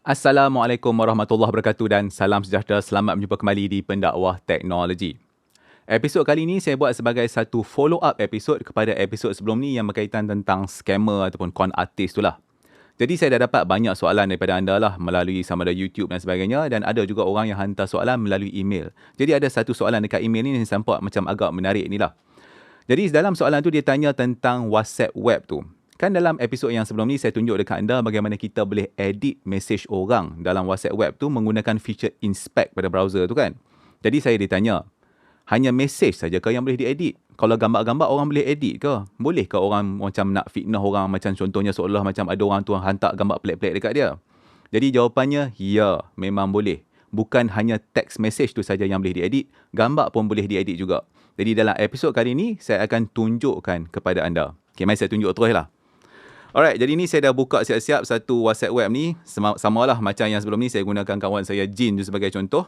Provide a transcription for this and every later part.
Assalamualaikum warahmatullahi wabarakatuh dan salam sejahtera. Selamat berjumpa kembali di Pendakwah Teknologi. Episod kali ini saya buat sebagai satu follow-up episod kepada episod sebelum ni yang berkaitan tentang scammer ataupun con artist tu lah. Jadi saya dah dapat banyak soalan daripada anda lah melalui sama ada YouTube dan sebagainya, dan ada juga orang yang hantar soalan melalui email. Jadi ada satu soalan dekat email ni yang saya nampak macam agak menarik ni lah. Jadi dalam soalan tu dia tanya tentang WhatsApp web tu. Kan dalam episod yang sebelum ni saya tunjuk dekat anda bagaimana kita boleh edit mesej orang dalam WhatsApp web tu menggunakan feature inspect pada browser tu kan. Jadi saya ditanya, hanya mesej saja ke yang boleh diedit? Kalau gambar-gambar orang boleh edit ke? Boleh ke orang macam nak fitnah orang, macam contohnya seolah macam ada orang tu hantar gambar pelik-pelik dekat dia? Jadi jawapannya, ya, memang boleh. Bukan hanya teks message tu saja yang boleh diedit, gambar pun boleh diedit juga. Jadi dalam episod kali ini, saya akan tunjukkan kepada anda. Okay, mari saya tunjuk terus lah. Alright, jadi ni saya dah buka siap-siap satu WhatsApp web ni. Samalah macam yang sebelum ni saya gunakan kawan saya Jin tu sebagai contoh.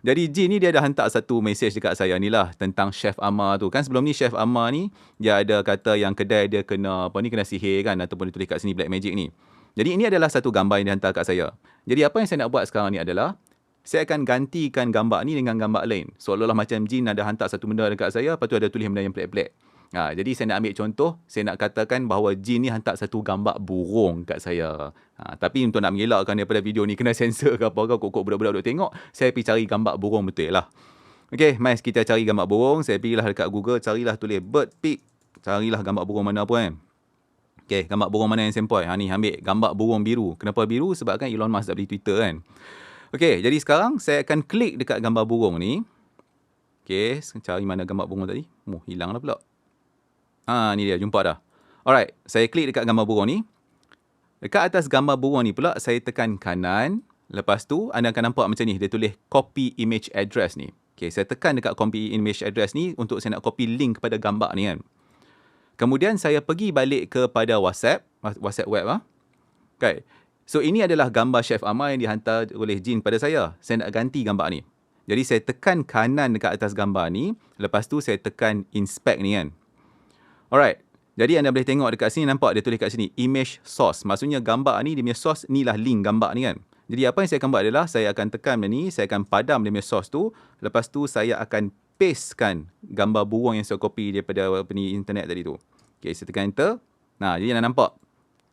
Jadi Jin ni dia dah hantar satu mesej dekat saya ni lah tentang Chef Amar tu. Kan sebelum ni Chef Amar ni dia ada kata yang kedai dia kena kena sihir kan, ataupun dia tulis kat sini black magic ni. Jadi ini adalah satu gambar yang dihantar kat saya. Jadi apa yang saya nak buat sekarang ni adalah saya akan gantikan gambar ni dengan gambar lain. Seolah-olah macam Jin ada hantar satu benda dekat saya, lepas tu ada tulis benda yang pelik-pelik. Jadi saya nak ambil contoh, saya nak katakan bahawa Jin ni hantar satu gambar burung kat saya. Tapi untuk nak mengelakkan daripada video ni kena sensor ke apa ke, kok budak-budak duk tengok, saya pergi cari gambar burung betul lah. Okey, mari kita cari gambar burung. Saya pergilah dekat Google, carilah tulis bird pic. Carilah gambar burung mana pun kan. Okey, gambar burung mana yang sempoi? Ni ambil gambar burung biru. Kenapa biru? Sebab kan Elon Musk dah beli Twitter kan. Okey, jadi sekarang saya akan klik dekat gambar burung ni. Okey, cari mana gambar burung tadi. Hilang lah pula. Ni dia, jumpa dah. Alright, saya klik dekat gambar burung ni. Dekat atas gambar burung ni pula, saya tekan kanan. Lepas tu, anda akan nampak macam ni. Dia tulis copy image address ni. Okay, saya tekan dekat copy image address ni untuk saya nak copy link kepada gambar ni kan. Kemudian saya pergi balik kepada WhatsApp web . Okay. So, ini adalah gambar Chef Amar yang dihantar oleh Jin pada saya. Saya nak ganti gambar ni. Jadi, saya tekan kanan dekat atas gambar ni. Lepas tu, saya tekan inspect ni kan. Alright, jadi anda boleh tengok dekat sini, nampak dia tulis kat sini, image source. Maksudnya gambar ni, dia punya source, ni lah link gambar ni kan. Jadi apa yang saya akan buat adalah, saya akan tekan ni, saya akan padam dia punya source tu. Lepas tu, saya akan pastekan gambar burung yang saya copy daripada internet tadi tu. Okay, saya tekan enter. Jadi anda nampak.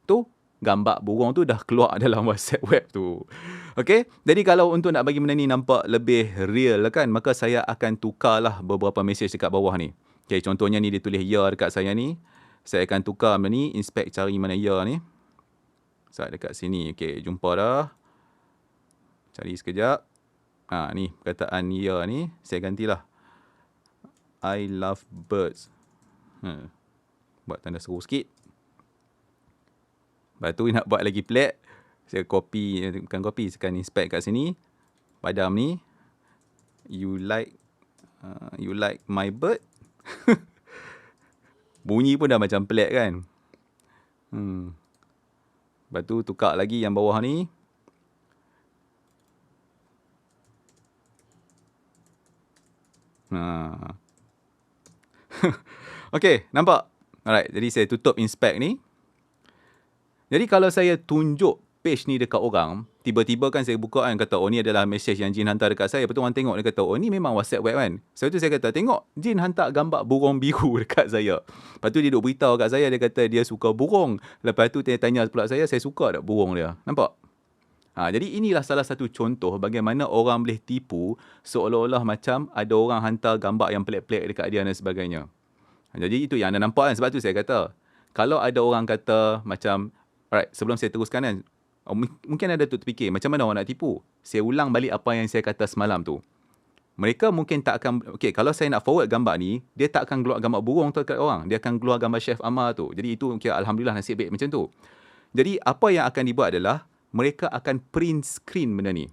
Tu, gambar burung tu dah keluar dalam WhatsApp web tu. Okay, jadi kalau untuk nak bagi benda ni nampak lebih real kan, maka saya akan tukarlah beberapa mesej dekat bawah ni. Okay, contohnya ni dia tulis ya dekat saya ni. Saya akan tukar benda ni, inspect cari mana ya ni. Saya dekat sini. Okay, jumpa dah. Cari sekejap. Ni perkataan ya ni. Saya gantilah. I love birds. Buat tanda seru sikit. Lepas tu nak buat lagi pelik. Saya bukan copy, saya akan inspect kat sini. Padam ni. You like my bird? Bunyi pun dah macam pelik kan. Lepas tu tukar lagi yang bawah ni. Okay, nampak? Alright, jadi saya tutup inspect ni. Jadi kalau saya tunjuk page ni dekat orang, tiba-tiba kan saya buka kan, kata ni adalah message yang Jin hantar dekat saya. Lepas tu orang tengok, dia kata ni memang WhatsApp web kan. Sebab tu saya kata, tengok Jin hantar gambar burung biru dekat saya. Lepas tu dia duk beritahu kat saya, dia kata dia suka burung. Lepas tu dia tanya pula saya suka tak burung dia. Nampak? Jadi inilah salah satu contoh bagaimana orang boleh tipu seolah-olah macam ada orang hantar gambar yang pelik-pelik dekat dia dan sebagainya. Jadi itu yang anda nampak kan. Sebab tu saya kata, kalau ada orang kata macam, alright, sebelum saya teruskan kan, mungkin ada tu terfikir, macam mana orang nak tipu? Saya ulang balik apa yang saya kata semalam tu. Mereka mungkin tak akan, kalau saya nak forward gambar ni, dia tak akan keluar gambar burung tu dekat orang. Dia akan keluar gambar Chef Amar tu. Jadi itu alhamdulillah nasib baik macam tu. Jadi apa yang akan dibuat adalah, mereka akan print screen benda ni.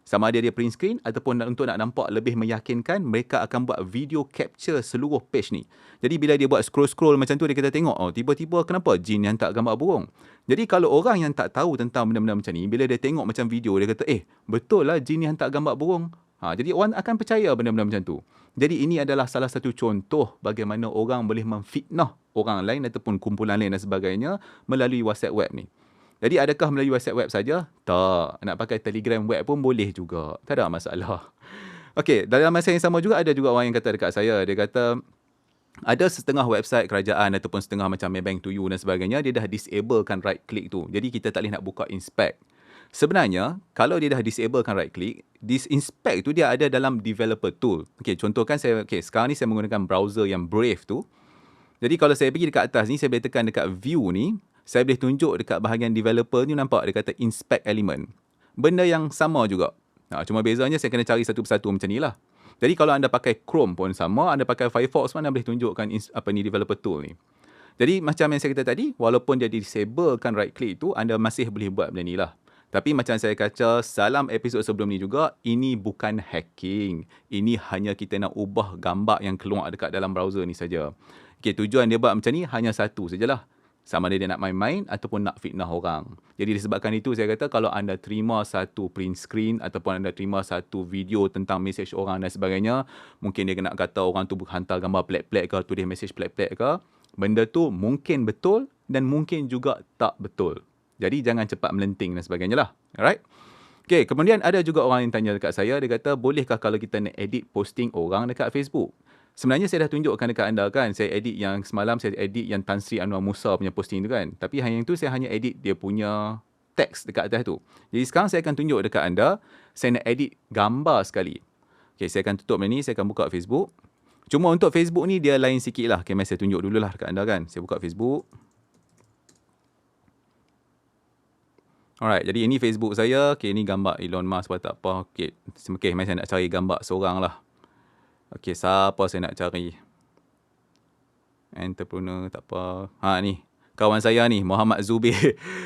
Sama ada dia print screen ataupun untuk nak nampak lebih meyakinkan, mereka akan buat video capture seluruh page ni. Jadi bila dia buat scroll-scroll macam tu, dia kata tengok, tiba-tiba kenapa Jin yang tak gambar burung? Jadi kalau orang yang tak tahu tentang benda-benda macam ni, bila dia tengok macam video, dia kata, betul lah Jin yang tak gambar burung. Jadi orang akan percaya benda-benda macam tu. Jadi ini adalah salah satu contoh bagaimana orang boleh memfitnah orang lain ataupun kumpulan lain dan sebagainya melalui WhatsApp web ni. Jadi adakah melalui WhatsApp web saja? Tak. Nak pakai Telegram web pun boleh juga. Tak ada masalah. Okey, dalam masa yang sama juga ada juga orang yang kata dekat saya, dia kata ada setengah website kerajaan ataupun setengah macam Maybank to you dan sebagainya, dia dah disablekan right click tu. Jadi kita tak boleh nak buka inspect. Sebenarnya, kalau dia dah disablekan right click, this inspect tu dia ada dalam developer tool. Okey, contohkan sekarang ni saya menggunakan browser yang Brave tu. Jadi kalau saya pergi dekat atas ni, saya boleh tekan dekat view ni, saya boleh tunjuk dekat bahagian developer ni, nampak dia kata inspect element. Benda yang sama juga. Cuma bezanya saya kena cari satu persatu macam ni lah. Jadi kalau anda pakai Chrome pun sama, anda pakai Firefox pun anda boleh tunjukkan developer tool ni. Jadi macam yang saya kata tadi, walaupun dia disablekan right click tu, anda masih boleh buat benda ni lah. Tapi macam saya kata dalam episod sebelum ni juga, ini bukan hacking. Ini hanya kita nak ubah gambar yang keluar dekat dalam browser ni saja. Okay, tujuan dia buat macam ni hanya satu sajalah. Sama ada dia nak main-main ataupun nak fitnah orang. Jadi disebabkan itu saya kata kalau anda terima satu print screen ataupun anda terima satu video tentang mesej orang dan sebagainya, mungkin dia nak kata orang tu hantar gambar pelik-pelik ke, tulis mesej pelik-pelik ke, benda tu mungkin betul dan mungkin juga tak betul. Jadi jangan cepat melenting dan sebagainya lah. Alright? Okay, kemudian ada juga orang yang tanya dekat saya, dia kata bolehkah kalau kita nak edit posting orang dekat Facebook? Sebenarnya saya dah tunjukkan dekat anda kan, saya edit yang semalam, saya edit yang Tan Sri Anwar Musa punya posting tu kan. Tapi yang tu saya hanya edit dia punya teks dekat atas tu. Jadi sekarang saya akan tunjuk dekat anda, saya nak edit gambar sekali. Okay, saya akan tutup ni, saya akan buka Facebook. Cuma untuk Facebook ni dia lain sikit lah. Okay, mari saya tunjuk dululah dekat anda kan. Saya buka Facebook. Alright, jadi ini Facebook saya. Okay, ini gambar Elon Musk atau tak apa. Okay, mari saya nak cari gambar seorang lah. Okey, siapa saya nak cari? Entrepreneur, tak apa. Ni. Kawan saya ni, Muhammad Zubir.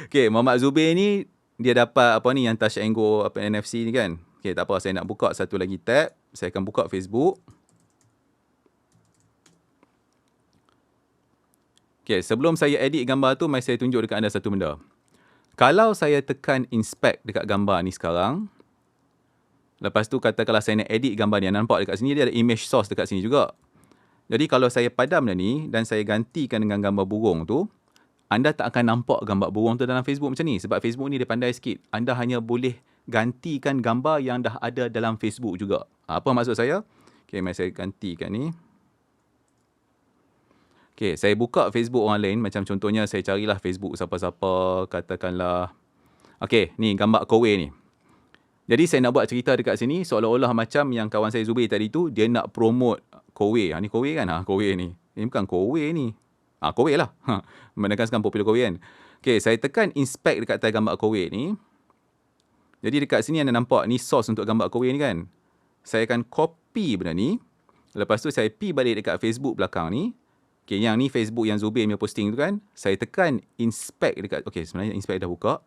Okey, Muhammad Zubir ni, dia dapat apa ni, yang Touch and Go NFC ni kan. Okey, tak apa. Saya nak buka satu lagi tab. Saya akan buka Facebook. Okey, sebelum saya edit gambar tu, mari saya tunjuk dekat anda satu benda. Kalau saya tekan inspect dekat gambar ni sekarang, lepas tu katakanlah saya nak edit gambar ni. Nampak dekat sini dia ada image source dekat sini juga. Jadi kalau saya padam dah ni dan saya gantikan dengan gambar burung tu, anda tak akan nampak gambar burung tu dalam Facebook macam ni. Sebab Facebook ni dia pandai sikit. Anda hanya boleh gantikan gambar yang dah ada dalam Facebook juga. Apa maksud saya? Okay, mari saya gantikan ni. Okay, saya buka Facebook orang lain. Macam contohnya saya carilah Facebook siapa-siapa. Katakanlah. Okay, ni gambar Kowe ni. Jadi saya nak buat cerita dekat sini seolah-olah macam yang kawan saya Zubir tadi tu, dia nak promote Kowe. Ni Kowe kan? Kowe ni. Ini bukan Kowe ni. Kowe lah. Mendengar sekarang popular Kowe kan. Okay, saya tekan inspect dekat atas gambar Kowe ni. Jadi dekat sini anda nampak ni source untuk gambar Kowe ni kan. Saya akan copy benda ni. Lepas tu saya pergi balik dekat Facebook belakang ni. Okay, yang ni Facebook yang Zubir punya posting tu kan. Saya tekan inspect dekat, okay sebenarnya inspect dah buka.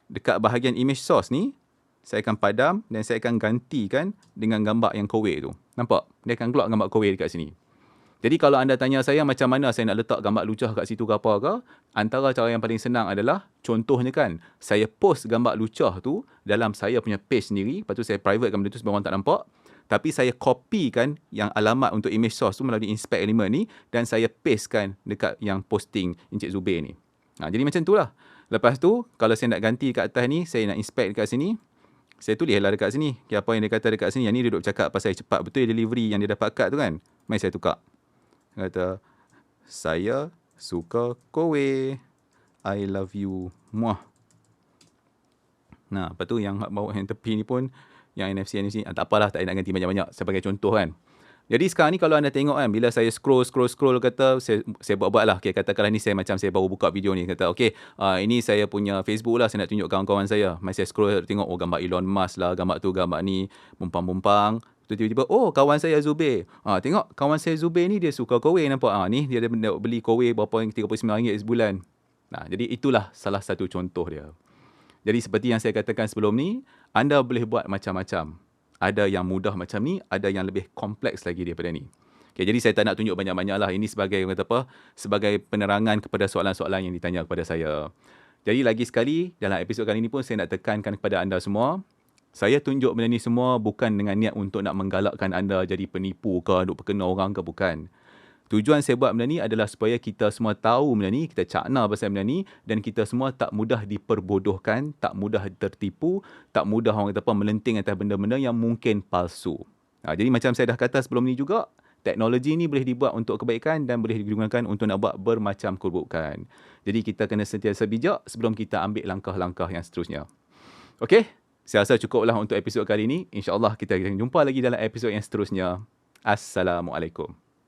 Dekat bahagian image source ni, saya akan padam dan saya akan gantikan dengan gambar yang Kowe tu. Nampak? Dia akan keluar gambar Kowe dekat sini. Jadi kalau anda tanya saya macam mana saya nak letak gambar lucah kat situ ke apa ke, antara cara yang paling senang adalah, contohnya kan, saya post gambar lucah tu dalam saya punya page sendiri, lepas tu saya privatekan benda tu supaya orang tak nampak, tapi saya copykan yang alamat untuk image source tu melalui inspect element ni dan saya pastekan dekat yang posting Encik Zubir ni. Jadi macam tu lah. Lepas tu, kalau saya nak ganti kat atas ni, saya nak inspect dekat sini, saya tulislah dekat sini. Apa yang dia kata dekat sini. Yang ni dia duduk cakap pasal cepat betul delivery yang dia dapat kad tu kan. Mari saya tukar. Dia kata, saya suka Kowe. I love you. Muah. Lepas tu yang bawah yang tepi ni pun, yang NFC. Tak apalah, tak nak ganti banyak-banyak. Sebagai contoh kan. Jadi sekarang ni kalau anda tengok kan, bila saya scroll kata, saya buat-buat lah. Okay, katakanlah ni saya baru buka video ni. Kata, okay, ini saya punya Facebook lah, saya nak tunjuk kawan-kawan saya. Masa saya scroll, tengok, gambar Elon Musk lah, gambar tu, gambar ni, mumpang-mumpang. Tiba-tiba, kawan saya Zubir. Tengok, kawan saya Zubir ni, dia suka Kowe, nampak? Ni, dia ada beli Kowe berapa yang RM39 sebulan. Jadi itulah salah satu contoh dia. Jadi seperti yang saya katakan sebelum ni, anda boleh buat macam-macam. Ada yang mudah macam ni, ada yang lebih kompleks lagi daripada ni. Okay, jadi saya tak nak tunjuk banyak-banyak lah. Ini sebagai sebagai penerangan kepada soalan-soalan yang ditanya kepada saya. Jadi lagi sekali, dalam episod kali ini pun saya nak tekankan kepada anda semua, saya tunjuk benda ni semua bukan dengan niat untuk nak menggalakkan anda jadi penipu ke, duk perkena orang ke, bukan. Tujuan saya buat benda ni adalah supaya kita semua tahu benda ni, kita cakna pasal benda ni dan kita semua tak mudah diperbodohkan, tak mudah tertipu, tak mudah orang kata apa melenting atas benda-benda yang mungkin palsu. Jadi macam saya dah kata sebelum ni juga, teknologi ni boleh dibuat untuk kebaikan dan boleh digunakan untuk nak buat bermacam keburukan. Jadi kita kena sentiasa bijak sebelum kita ambil langkah-langkah yang seterusnya. Okey, saya rasa cukuplah untuk episod kali ini. InsyaAllah kita akan jumpa lagi dalam episod yang seterusnya. Assalamualaikum.